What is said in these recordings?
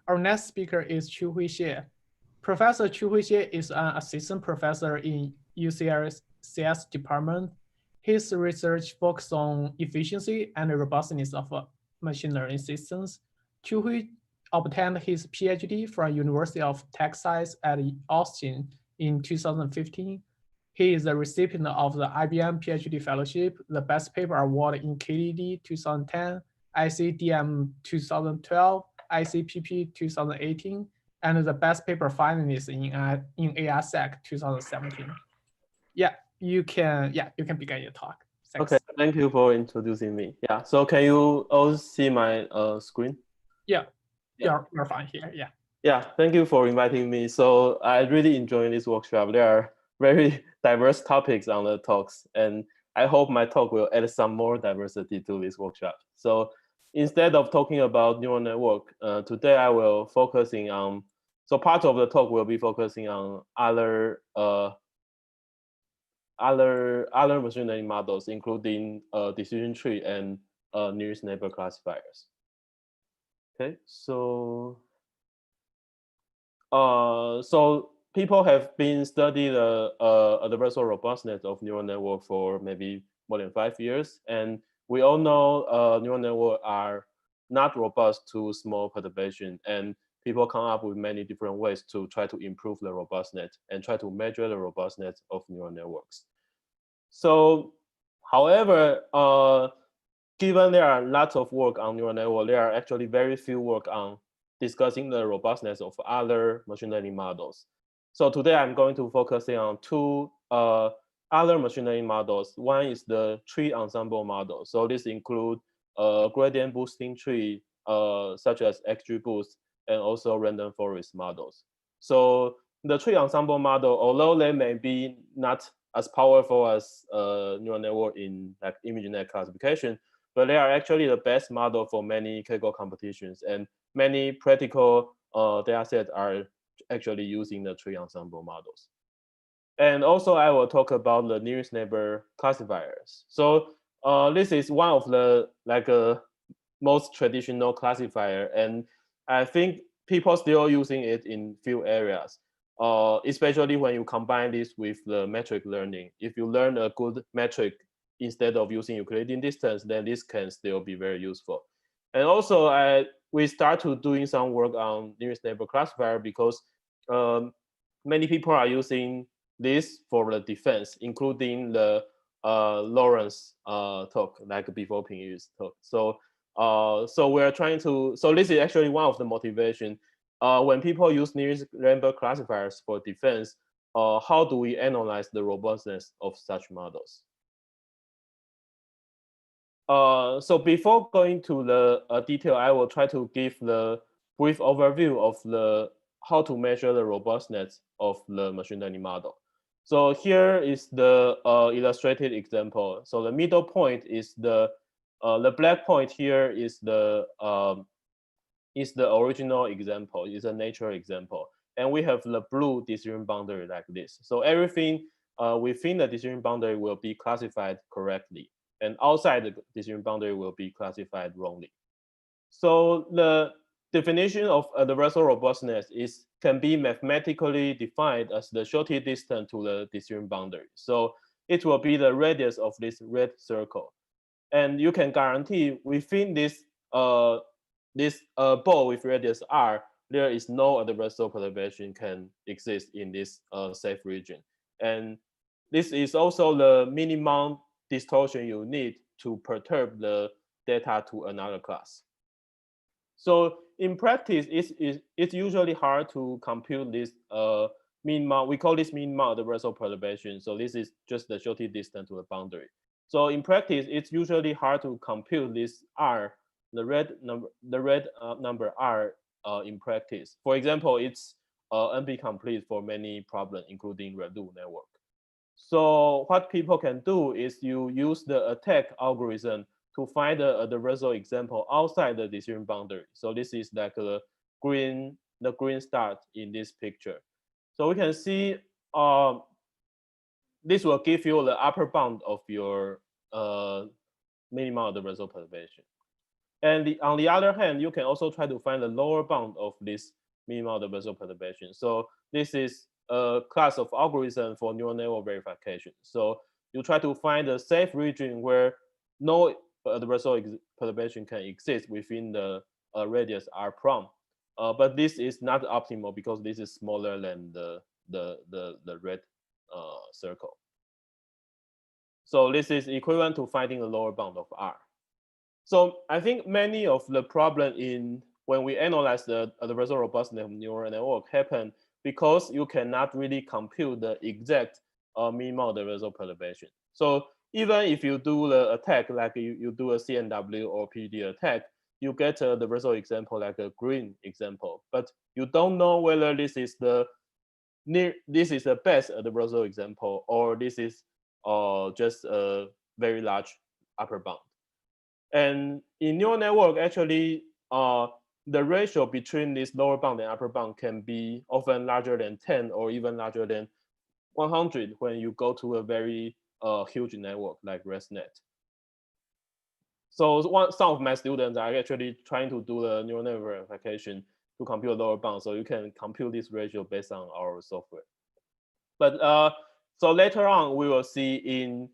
Our next speaker is Cho-Jui Hsieh. Professor Cho-Jui Hsieh is an assistant professor in UCLC's department. His research focuses on efficiency and robustness of machine learning systems. Cho-Jui obtained his PhD from University of Texas at Austin in 2015. He is the recipient of the IBM PhD Fellowship, the Best Paper Award in KDD 2010, ICDM 2012, ICPP 2018, and the Best Paper Finalist in ASEC 2017. Yeah, you can begin your talk. Thanks. Okay, thank you for introducing me. Yeah, so can you all see my screen? Yeah. You're fine here. Yeah. Yeah, thank you for inviting me. So I really enjoy this workshop. There are very diverse topics on the talks, and I hope my talk will add some more diversity to this workshop. So instead of talking about neural network, today I will focusing on, so part of the talk will be focusing on other machine learning models, including decision tree and nearest neighbor classifiers. Okay, so people have been studying the adversarial robustness of neural network for maybe more than 5 years, and we all know neural networks are not robust to small perturbation, and people come up with many different ways to try to improve the robustness and try to measure the robustness of neural networks. So, however, given there are lots of work on neural network, there are actually very few work on discussing the robustness of other machine learning models. So today I'm going to focus on two other machine learning models. One is the tree ensemble model. So this includes gradient boosting tree, such as XGBoost, and also random forest models. So the tree ensemble model, although they may be not as powerful as neural network in like ImageNet classification, but they are actually the best model for many Kaggle competitions, and many practical data sets are actually using the tree ensemble models. And also I will talk about the nearest neighbor classifiers. So this is one of the most traditional classifier, and I think people still using it in few areas, especially when you combine this with the metric learning. If you learn a good metric instead of using Euclidean distance, then this can still be very useful. And also we start to doing some work on nearest neighbor classifier because many people are using this for the defense, including the Lawrence talk, like before Pingyu's talk. So we're trying to, so this is actually one of the motivation. When people use nearest neighbor classifiers for defense, how do we analyze the robustness of such models? So before going to the detail, I will try to give the brief overview of how to measure the robustness of the machine learning model. So here is the illustrated example. So the middle point is the black point here is the original example, is a natural example, and we have the blue decision boundary like this. So everything within the decision boundary will be classified correctly, and outside the decision boundary will be classified wrongly. So the definition of adversarial robustness can be mathematically defined as the shortest distance to the decision boundary. So it will be the radius of this red circle, and you can guarantee within this ball with radius r, there is no adversarial perturbation can exist in this safe region, and this is also the minimum distortion you need to perturb the data to another class. So in practice, it's usually hard to compute this minimum. We call this minimum adversarial perturbation. So this is just the shortest distance to the boundary. So in practice, it's usually hard to compute this r, the red number r in practice. For example, it's NP complete for many problems, including Redu network. So what people can do is you use the attack algorithm to find the adversarial example outside the decision boundary. So this is like the green start in this picture. So we can see this will give you the upper bound of your minimal adversarial perturbation. And on the other hand, you can also try to find the lower bound of this minimal adversarial perturbation. So this is a class of algorithm for neural network verification. So you try to find a safe region where no adversarial perturbation can exist within the radius r prime. But this is not optimal because this is smaller than the red circle. So this is equivalent to finding the lower bound of R. So I think many of the problem in when we analyze the adversarial robustness of neural network happen because you cannot really compute the exact minimal adversarial perturbation. So even if you do the attack, like you do a SignOPT or PGD attack, you get a adversarial example like a green example, but you don't know whether this is the best adversarial example or this is just a very large upper bound. And in neural network, actually, the ratio between this lower bound and upper bound can be often larger than 10 or even larger than 100 when you go to a very huge network like ResNet. So some of my students are actually trying to do the neural network verification to compute lower bound, so you can compute this ratio based on our software. But so later on, we will see in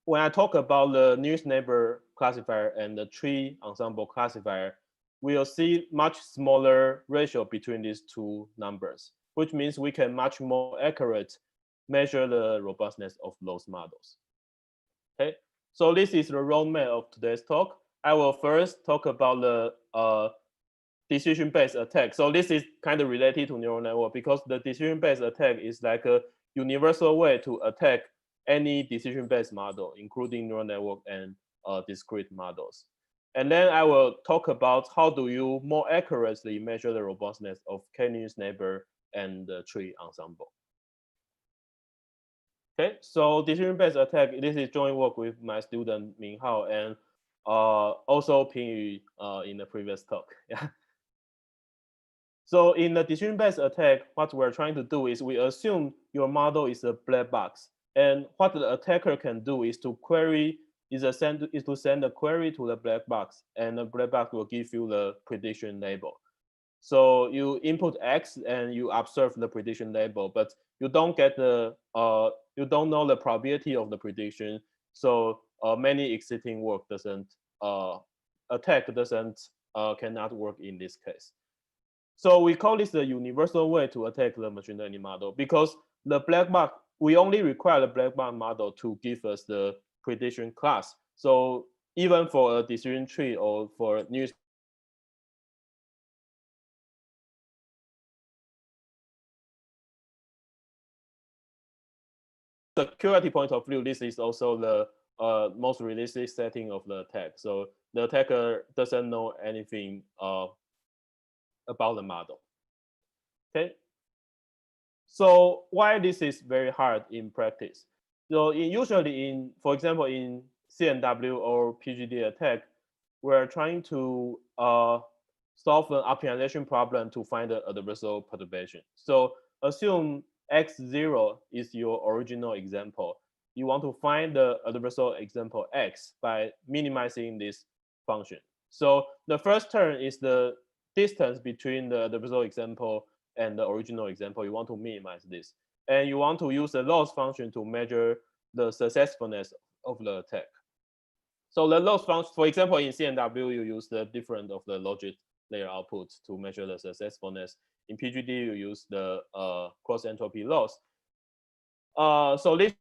when I talk about the nearest neighbor classifier and the tree ensemble classifier, we'll see much smaller ratio between these two numbers, which means we can much more accurate measure the robustness of those models. Okay, so this is the roadmap of today's talk. I will first talk about the decision-based attack. So this is kind of related to neural network because the decision-based attack is like a universal way to attack any decision-based model, including neural network and discrete models. And then I will talk about how do you more accurately measure the robustness of k-nearest neighbor and the tree ensemble. Okay, so decision-based attack, this is joint work with my student Ming Hao and also Ping Yu in the previous talk. Yeah. So in the decision-based attack, what we're trying to do is we assume your model is a black box. And what the attacker can do is to send a query to the black box, and the black box will give you the prediction label. So you input X and you observe the prediction label, but you don't get you don't know the probability of the prediction. So many existing work cannot work in this case. So we call this the universal way to attack the machine learning model because the black box, we only require the black box model to give us the prediction class. So even for a decision tree or for news, security point of view, this is also the most realistic setting of the attack. So the attacker doesn't know anything about the model. Okay. So why this is very hard in practice? So usually for example, in SignOPT or PGD attack, we're trying to solve an optimization problem to find the adversarial perturbation. So assume x0 is your original example. You want to find the adversarial example x by minimizing this function. So the first term is the distance between the adversarial example and the original example. You want to minimize this. And you want to use the loss function to measure the successfulness of the attack. So the loss function, for example, in SignOPT, you use the difference of the logic layer output to measure the successfulness. In PGD, you use the cross entropy loss. So these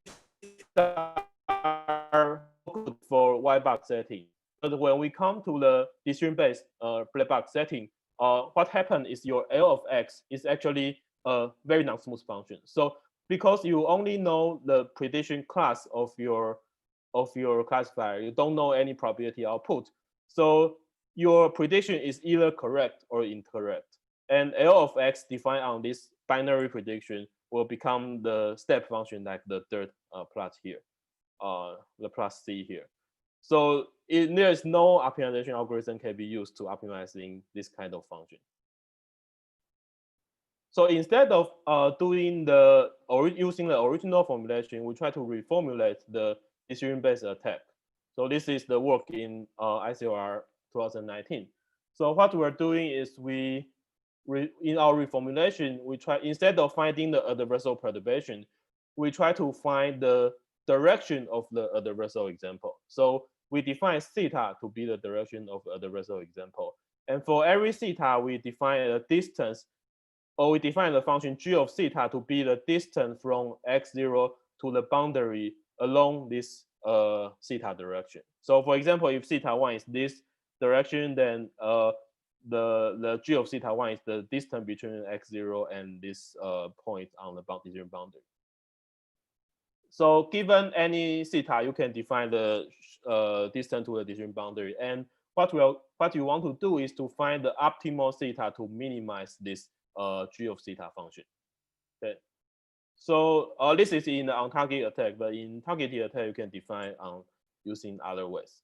are good for white box setting. But when we come to the decision-based black box setting, what happened is your L of x is actually a very non-smooth function. So because you only know the prediction class of your classifier, you don't know any probability output. So your prediction is either correct or incorrect. And L of x defined on this binary prediction will become the step function like the third plot here, the plus C here. So there is no optimization algorithm can be used to optimizing this kind of function. So instead of using the original formulation, we try to reformulate the decision-based attack. So this is the work in ICOR 2019. So what we're doing is in our reformulation, we try, instead of finding the adversarial perturbation, we try to find the direction of the adversarial example. So we define theta to be the direction of the adversarial example. And for every theta, we define a distance, or we define the function g of theta to be the distance from x0 to the boundary along this theta direction. So for example, if theta1 is this direction, then the g of theta1 is the distance between x0 and this point on the decision boundary. So given any theta, you can define the distance to the decision boundary. And what you want to do is to find the optimal theta to minimize this g of theta function. Okay. So this is in the on-target attack, but in targeted attack, you can define using other ways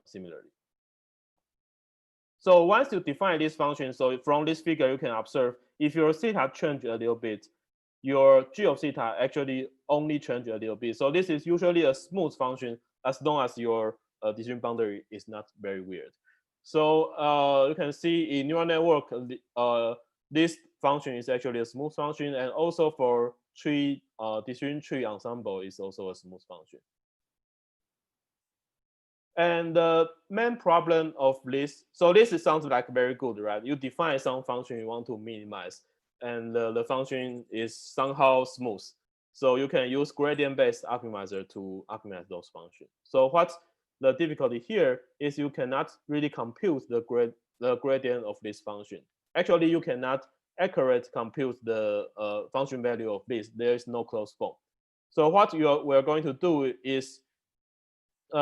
similarly. So once you define this function, so from this figure, you can observe if your theta change a little bit, your g of theta actually only change a little bit. So this is usually a smooth function as long as your decision boundary is not very weird. So you can see in neural network, this function is actually a smooth function, and also for decision tree ensemble is also a smooth function. And the main problem of this, so this sounds like very good, right? You define some function you want to minimize, and the function is somehow smooth. So you can use gradient-based optimizer to optimize those functions. So what's the difficulty here is you cannot really compute the gradient of this function. Actually, you cannot accurately compute the function value of this. There is no closed form. So what we're going to do is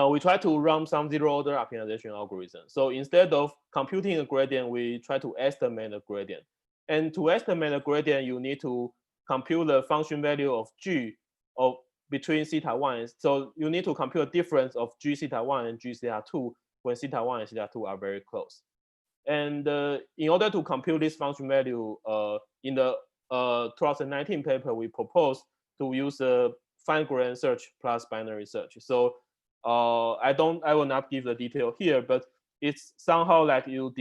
we try to run some zero-order optimization algorithm. So instead of computing a gradient, we try to estimate a gradient. And to estimate a gradient, you need to compute the function value of g of between theta1. So you need to compute a difference of g theta1 and g theta2 when theta1 and theta2 are very close. And in order to compute this function value, in the 2019 paper, we proposed to use a fine gradient search plus binary search. So I will not give the detail here, but it's somehow like you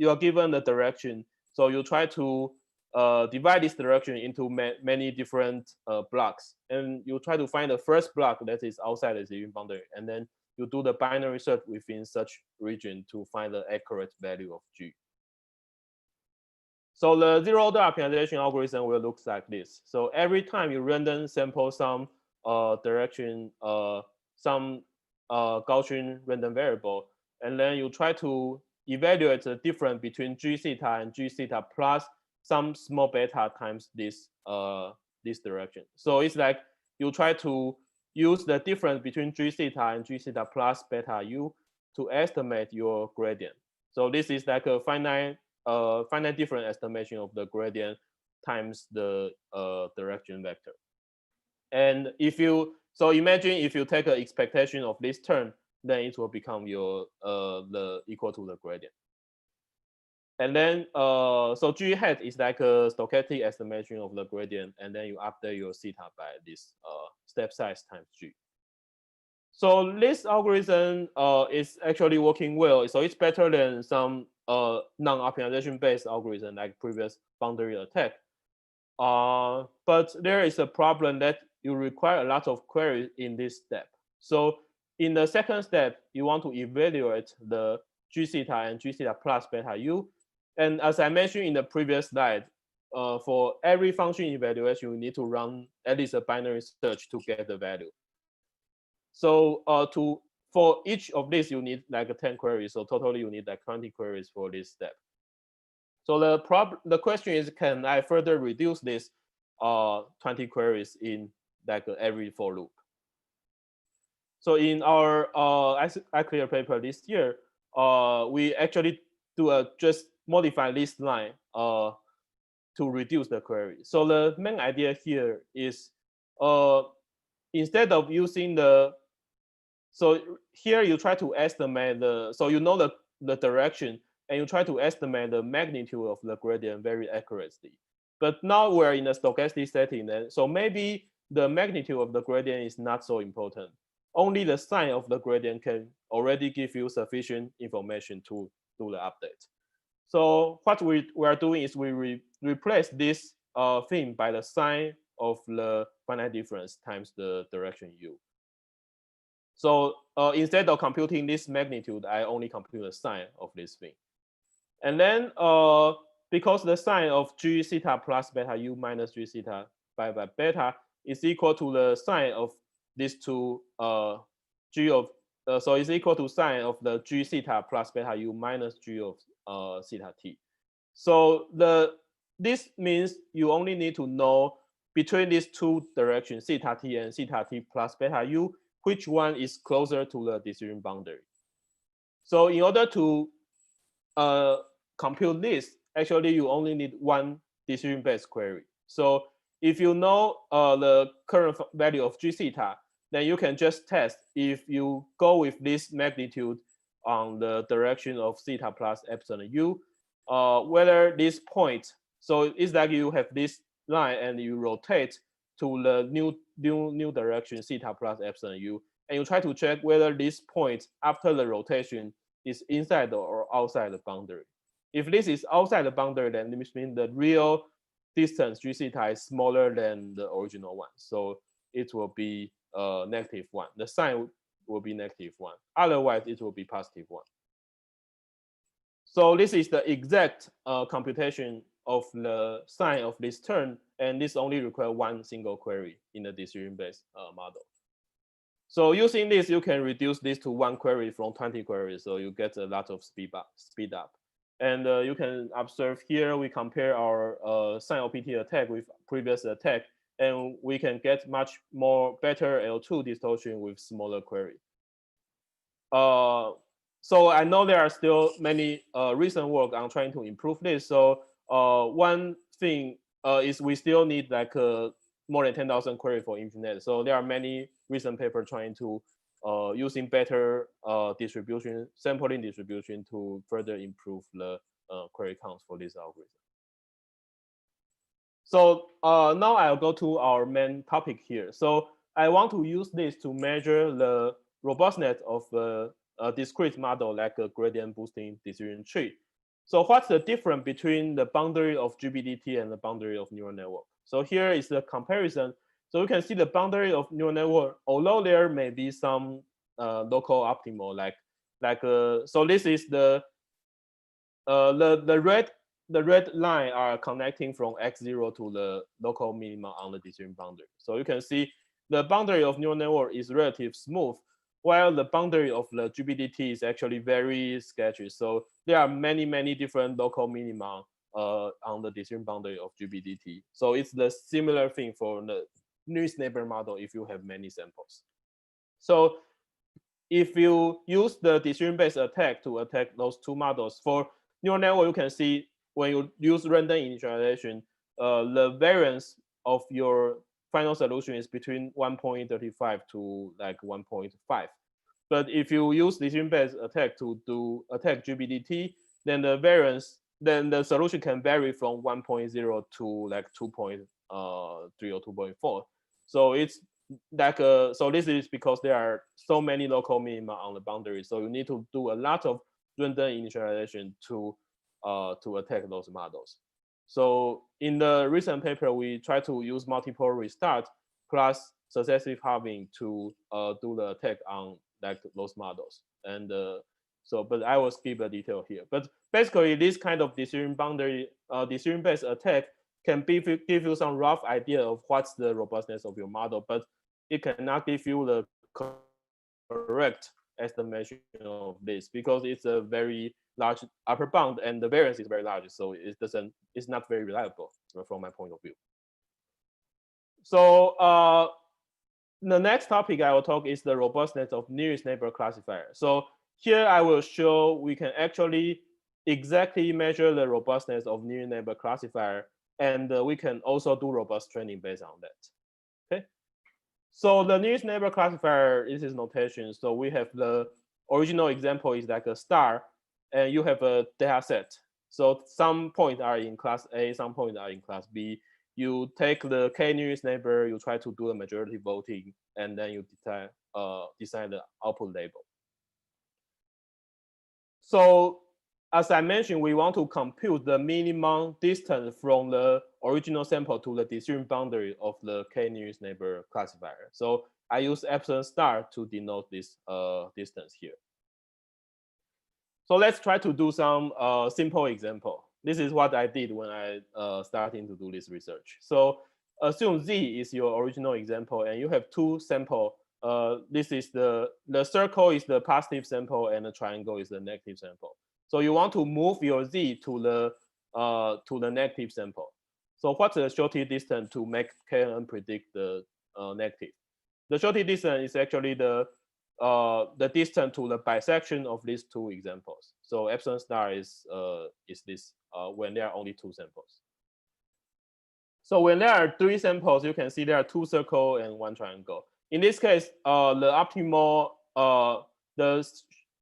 are given the direction. So you try to divide this direction into many different blocks, and you try to find the first block that is outside the decision boundary, and then you do the binary search within such region to find the accurate value of G. So the zero-order optimization algorithm will look like this. So every time you random sample some direction, some Gaussian random variable, and then you try to evaluate the difference between G theta and G theta plus some small beta times this direction. So it's like you try to use the difference between G theta and G theta plus beta u to estimate your gradient. So this is like a finite different estimation of the gradient times the direction vector. And so imagine if you take an expectation of this term, then it will become your the equal to the gradient. And then so G hat is like a stochastic estimation of the gradient, and then you update your theta by this step size times G. So this algorithm is actually working well. So it's better than some non-optimization based algorithm like previous boundary attack. But there is a problem that you require a lot of queries in this step. So in the second step, you want to evaluate the G theta and G theta plus beta u. And as I mentioned in the previous slide, for every function evaluation, you need to run at least a binary search to get the value. So for each of these, you need like 10 queries. So totally, you need like 20 queries for this step. So the question is, can I further reduce this 20 queries in like every for loop? So in our iClear paper this year, we actually just modify this line to reduce the query. So the main idea here is instead of using so here you try to estimate so you know the direction, and you try to estimate the magnitude of the gradient very accurately. But now we're in a stochastic setting, and so maybe the magnitude of the gradient is not so important. only the sign of the gradient can already give you sufficient information to do the update. So what we are doing is we replace this thing by the sign of the finite difference times the direction u. So instead of computing this magnitude, I only compute the sign of this thing. And then because the sign of g theta plus beta u minus g theta by beta is equal to the sign of these two g of so it's equal to sign of the g theta plus beta u minus g of theta t. So this means you only need to know between these two directions, theta t and theta t plus beta u, which one is closer to the decision boundary. So in order to compute this, actually you only need one decision-based query. So if you know the current value of g theta, then you can just test if you go with this magnitude on the direction of theta plus epsilon u, whether this point, so it's like you have this line and you rotate to the new direction theta plus epsilon u, and you try to check whether this point after the rotation is inside or outside the boundary. If this is outside the boundary, then this means the real distance g theta is smaller than the original one. So it will be -1. The sign will be -1. Otherwise, it will be +1. So this is the exact computation of the sign of this term, and this only requires one single query in the decision-based model. So using this, you can reduce this to one query from 20 queries, so you get a lot of speed up. And you can observe here, we compare our SignOPT attack with previous attack, and we can get much more better L2 distortion with smaller query. So I know there are still many recent work on trying to improve this. So one thing is we still need like more than 10,000 query for InfiniNet. So there are many recent papers trying to using better distribution, sampling distribution to further improve the query counts for this algorithm. So now I'll go to our main topic here. So I want to use this to measure the robustness of a discrete model like a gradient boosting decision tree. So what's the difference between the boundary of GBDT and the boundary of neural network? So here is the comparison. So you can see the boundary of neural network, although there may be some local optimal, so this is the red line are connecting from x0 to the local minimum on the decision boundary. So you can see the boundary of neural network is relatively smooth, while the boundary of the GBDT is actually very sketchy. So there are many different local minima on the decision boundary of GBDT. So it's the similar thing for the nearest neighbor model if you have many samples. So if you use the decision-based attack to attack those two models, for neural network, you can see when you use random initialization, the variance of your final solution is between 1.35 to like 1.5. But if you use decision-based attack to attack GBDT, then the variance, then the solution can vary from 1.0 to like 2.3 or 2.4. So it's like so this is because there are so many local minima on the boundary. So you need to do a lot of random initialization to attack those models. So in the recent paper, we try to use multiple restart plus successive halving to do the attack on like those models. And but I will skip the detail here. But basically, this kind of decision-based attack can give you some rough idea of what's the robustness of your model, but it cannot give you the correct estimation of this because it's a very large upper bound and the variance is very large, so it's not very reliable from my point of view. So the next topic I will talk is the robustness of nearest neighbor classifier. So here I will show we can actually exactly measure the robustness of nearest neighbor classifier, and we can also do robust training based on that. Okay. So the nearest neighbor classifier is its notation. So we have the original example is like a star, and you have a data set. So some points are in class A, some points are in class B. You take the k nearest neighbor, you try to do a majority voting, and then you decide design the output label. So as I mentioned, we want to compute the minimum distance from the original sample to the discrete boundary of the k-nearest neighbor classifier. So I use epsilon star to denote this distance here. So let's try to do some simple example. This is what I did when I starting to do this research. So assume Z is your original example, and you have two samples. This is the circle is the positive sample, and the triangle is the negative sample. So you want to move your Z to the negative sample. So what's the shortest distance to make KNN predict the negative? The shortest distance is actually the distance to the bisection of these two examples. So epsilon star is this when there are only two samples. So when there are three samples, you can see there are two circles and one triangle. In this case, the optimal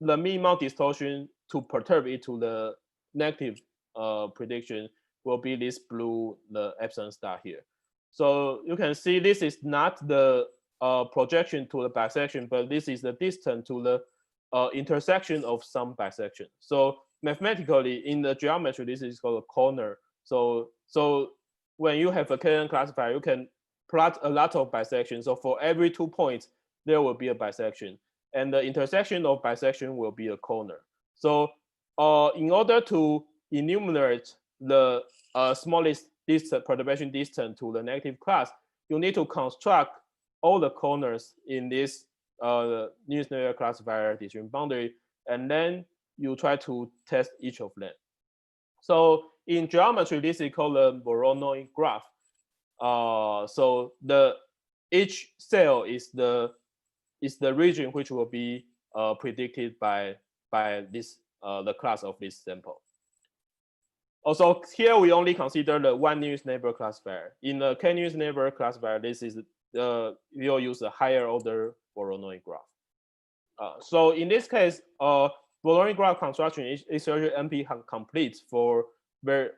the minimal distortion to perturb it to the negative prediction will be this blue, the epsilon star here. So you can see this is not the projection to the bisection, but this is the distance to the intersection of some bisection. So mathematically, in the geometry, this is called a corner. So when you have a KNN classifier, you can plot a lot of bisections. So for every 2 points, there will be a bisection, and the intersection of bisection will be a corner. So in order to enumerate the smallest perturbation distance to the negative class, you need to construct all the corners in this nearest neighbor classifier discrete boundary, and then you try to test each of them. So in geometry, this is called a Voronoi graph. So each cell is the region which will be predicted by this the class of this sample. Also, here we only consider the one nearest neighbor classifier. In the k nearest neighbor classifier, this is we'll use a higher order Voronoi graph. So in this case, Voronoi graph construction is actually NP complete for very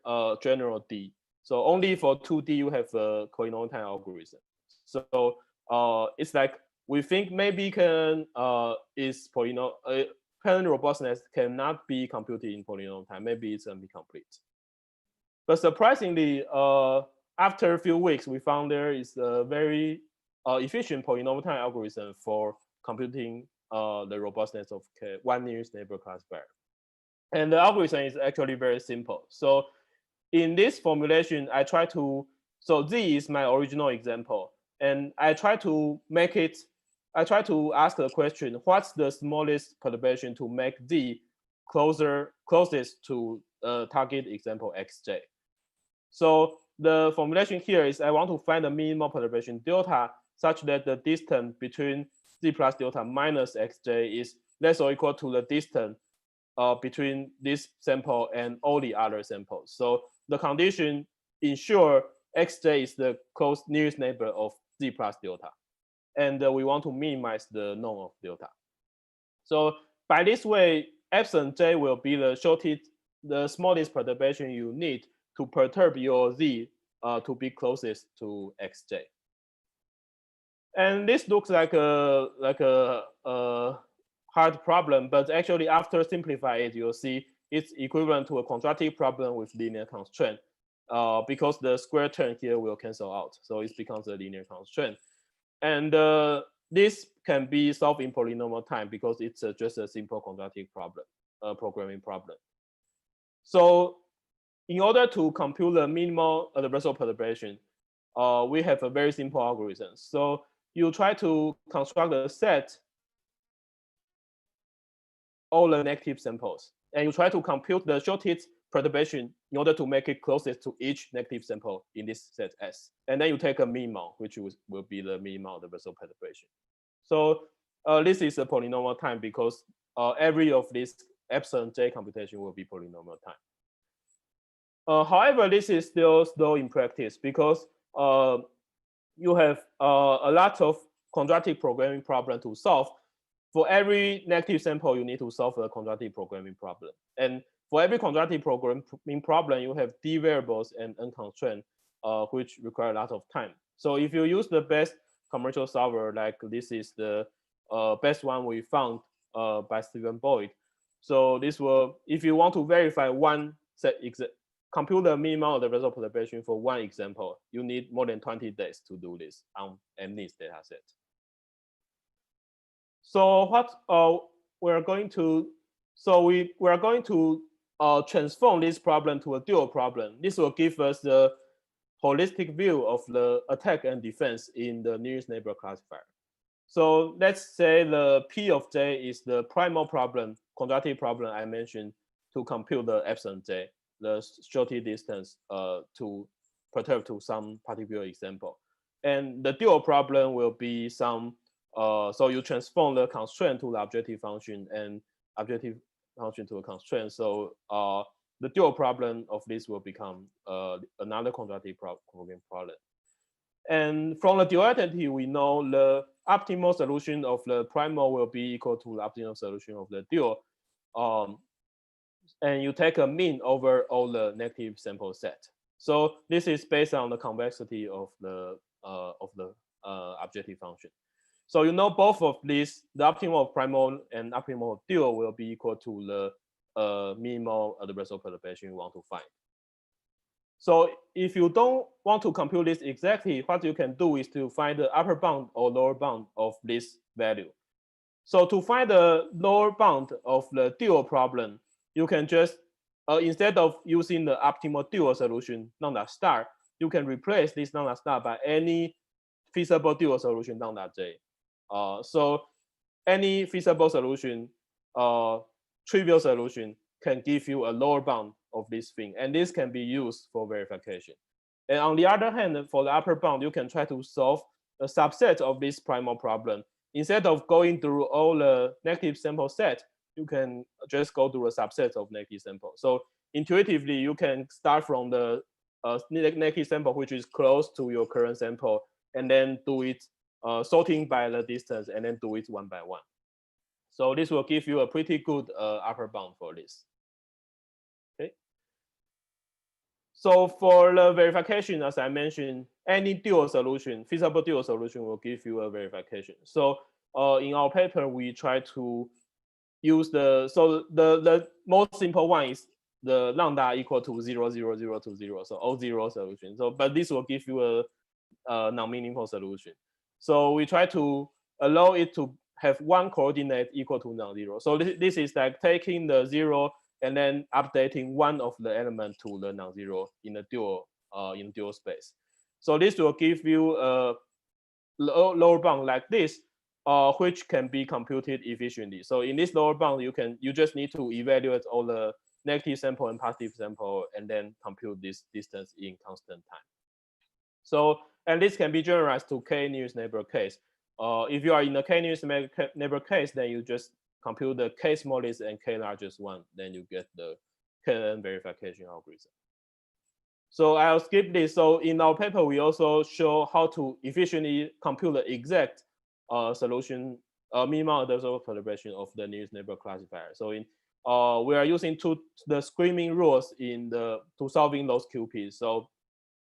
general D. So only for 2D you have a polynomial time algorithm. So it's like we think maybe KNN robustness cannot be computed in polynomial time. Maybe it's NP complete. But surprisingly, after a few weeks, we found there is a very efficient polynomial time algorithm for computing the robustness of one nearest neighbor classifier. And the algorithm is actually very simple. So in this formulation, I try to, so Z is my original example, and I try to ask the question, what's the smallest perturbation to make Z closest to target example Xj? So the formulation here is I want to find the minimal perturbation delta such that the distance between Z plus delta minus Xj is less or equal to the distance between this sample and all the other samples. So the condition ensure Xj is the nearest neighbor of Z plus delta. And we want to minimize the norm of delta. So by this way, epsilon j will be the smallest perturbation you need to perturb your Z to be closest to Xj. And this looks like a hard problem, but actually after simplify it, you'll see it's equivalent to a quadratic problem with linear constraint because the square term here will cancel out. So it becomes a linear constraint. And this can be solved in polynomial time because it's just a simple quadratic problem, programming problem. So in order to compute the minimal adversarial perturbation, we have a very simple algorithm. So you try to construct a set all the negative samples, and you try to compute the shortest perturbation in order to make it closest to each negative sample in this set S. And then you take a minimum, which will be the minimal adversarial perturbation. So this is a polynomial time because every of these epsilon j computation will be polynomial time. However, this is still slow in practice because you have a lot of quadratic programming problem to solve. For every negative sample, you need to solve a quadratic programming problem. And for every quadratic programming problem, you have D variables and N constraints, which require a lot of time. So if you use the best commercial solver, like this is the best one we found by Stephen Boyd. So this will, if you want to verify one set, compute the minimal adversarial perturbation for one example, you need more than 20 days to do this on MNIST dataset. So what we're going to, we're going to transform this problem to a dual problem. This will give us the holistic view of the attack and defense in the nearest neighbor classifier. So let's say the P of J is the primal problem, quadratic problem I mentioned to compute the epsilon J, the shortest distance to perturb to some particular example. And the dual problem will be some, so you transform the constraint to the objective function and objective function to a constraint. So the dual problem of this will become another quadratic problem. And from the dual identity, we know the optimal solution of the primal will be equal to the optimal solution of the dual. And you take a mean over all the negative sample set. So this is based on the convexity of the objective function. So you know both of these, the optimal of primal and optimal of dual will be equal to the minimal adversarial perturbation you want to find. So if you don't want to compute this exactly, what you can do is to find the upper bound or lower bound of this value. So to find the lower bound of the dual problem, you can just, instead of using the optimal dual solution, lambda star, you can replace this lambda star by any feasible dual solution lambda j. So any feasible solution, trivial solution can give you a lower bound of this thing, and this can be used for verification. And on the other hand, for the upper bound, you can try to solve a subset of this primal problem. Instead of going through all the negative sample set, you can just go through a subset of negative sample. So intuitively, you can start from the negative sample, which is close to your current sample, and then do it sorting by the distance, and then do it one by one. So this will give you a pretty good upper bound for this. Okay. So for the verification, as I mentioned, any dual solution, feasible dual solution will give you a verification. So in our paper, we try to use the most simple one is the lambda equal to 0, 0, 0 to 0. So all zero solution. So, but this will give you a non-meaningful solution. So we try to allow it to have one coordinate equal to non-zero. So this is like taking the 0 and then updating one of the element to the non-zero in the dual space. So this will give you a lower bound like this, which can be computed efficiently. So in this lower bound, you just need to evaluate all the negative sample and positive sample, and then compute this distance in constant time. So, and this can be generalized to k nearest neighbor case. If you are in the k nearest neighbor case, then you just compute the k smallest and k largest one, then you get the KNN verification algorithm. So I'll skip this. So in our paper, we also show how to efficiently compute the exact solution, minimal adversarial perturbation of the nearest neighbor classifier. So we are using the screaming rules to solving those QPs. So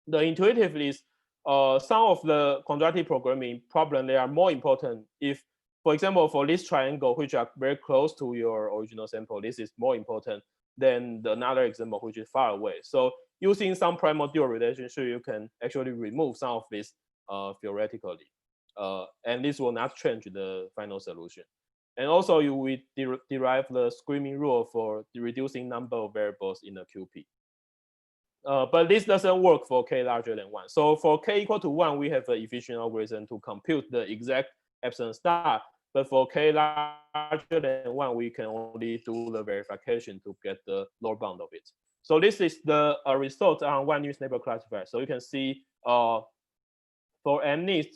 the intuitive is some of the quadratic programming problem, they are more important if, for example, for this triangle, which are very close to your original sample, this is more important than another example, which is far away. So using some primal-dual relationship, you can actually remove some of this theoretically. And this will not change the final solution. And also you will derive the screaming rule for the reducing number of variables in the QP. But this doesn't work for k larger than 1. So for k equal to 1, we have an efficient algorithm to compute the exact epsilon star. But for k larger than 1, we can only do the verification to get the lower bound of it. So this is the result on one nearest neighbor classifier. So you can see for MNIST,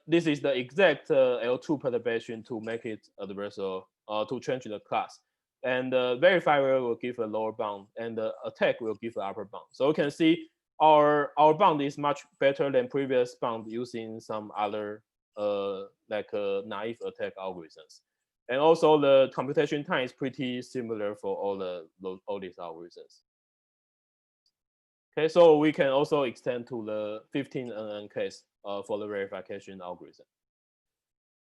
this is the exact L2 perturbation to make it adversarial, to change the class. And the verifier will give a lower bound, and the attack will give an upper bound. So you can see our bound is much better than previous bound using some other naive attack algorithms. And also the computation time is pretty similar for all these algorithms. Okay, so we can also extend to the 15 NN case for the verification algorithm.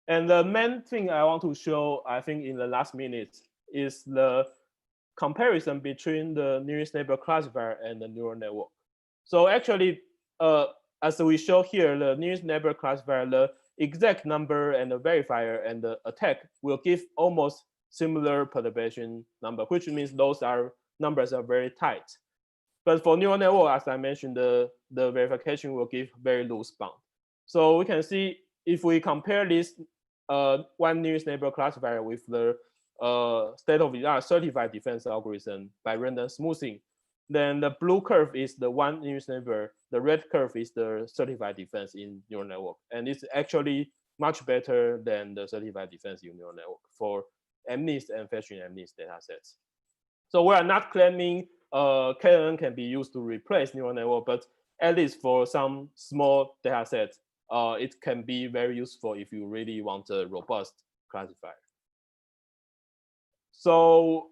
And the main thing I want to show, I think in the last minute, is the comparison between the nearest neighbor classifier and the neural network. So actually, as we show here, the nearest neighbor classifier, the exact number and the verifier and the attack will give almost similar perturbation number, which means those numbers are very tight. But for neural network, as I mentioned, the verification will give very loose bound. So we can see if we compare this one nearest neighbor classifier with the state-of-the-art certified defense algorithm by random smoothing, then the blue curve is the one nearest neighbor, the red curve is the certified defense in neural network. And it's actually much better than the certified defense in neural network for MNIST and fetching MNIST data sets. So we are not claiming KNN can be used to replace neural network, but at least for some small data sets, it can be very useful if you really want a robust classifier. So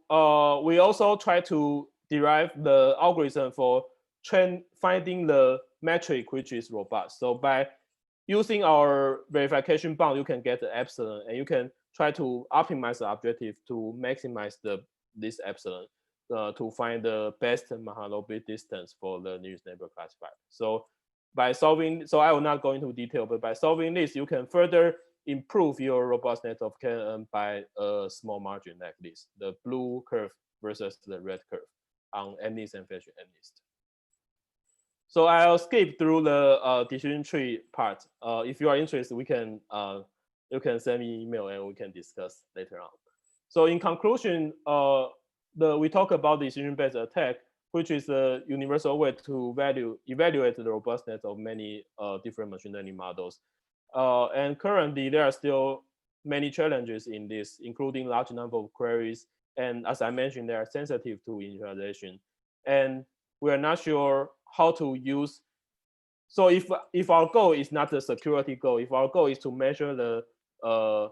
we also try to derive the algorithm for finding the metric which is robust. So by using our verification bound, you can get the epsilon, and you can try to optimize the objective to maximize this epsilon to find the best Mahalanobis distance for the nearest neighbor classifier. So by solving, so I will not go into detail, but by solving this, you can further improve your robustness of KNN by a small margin like this, the blue curve versus the red curve on MNIST and fetching MNIST. So I'll skip through the decision tree part. If you are interested, you can send me email and we can discuss later on. So in conclusion, we talk about decision-based attack, which is a universal way to evaluate the robustness of many different machine learning models. And currently, there are still many challenges in this, including large number of queries. And as I mentioned, they are sensitive to initialization. And we are not sure how to use. So if our goal is not the security goal, if our goal is to measure the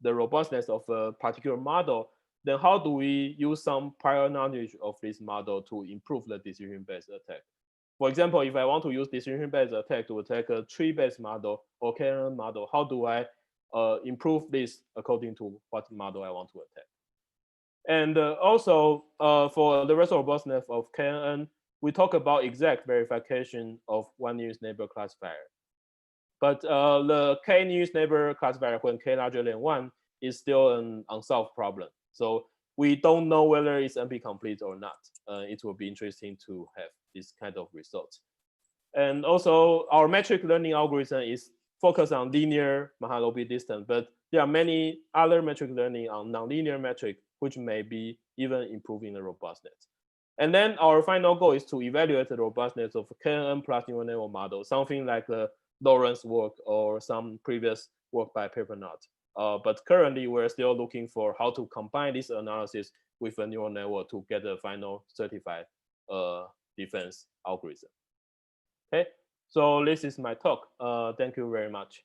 robustness of a particular model, then how do we use some prior knowledge of this model to improve the decision-based attack? For example, if I want to use decision-based attack to attack a tree-based model or KNN model, how do I improve this according to what model I want to attack? And also for the rest of robustness of KNN, we talk about exact verification of one nearest neighbor classifier. But the k nearest neighbor classifier when k larger than 1 is still an unsolved problem. So we don't know whether it's NP complete or not. It will be interesting to have this kind of results. And also our metric learning algorithm is focused on linear Mahalanobis distance, but there are many other metric learning on nonlinear metric, which may be even improving the robustness. And then our final goal is to evaluate the robustness of KNN plus neural network model, something like the Lawrence work or some previous work by Papernaut. But currently, we're still looking for how to combine this analysis with a neural network to get a final certified defense algorithm. Okay, so this is my talk. Thank you very much.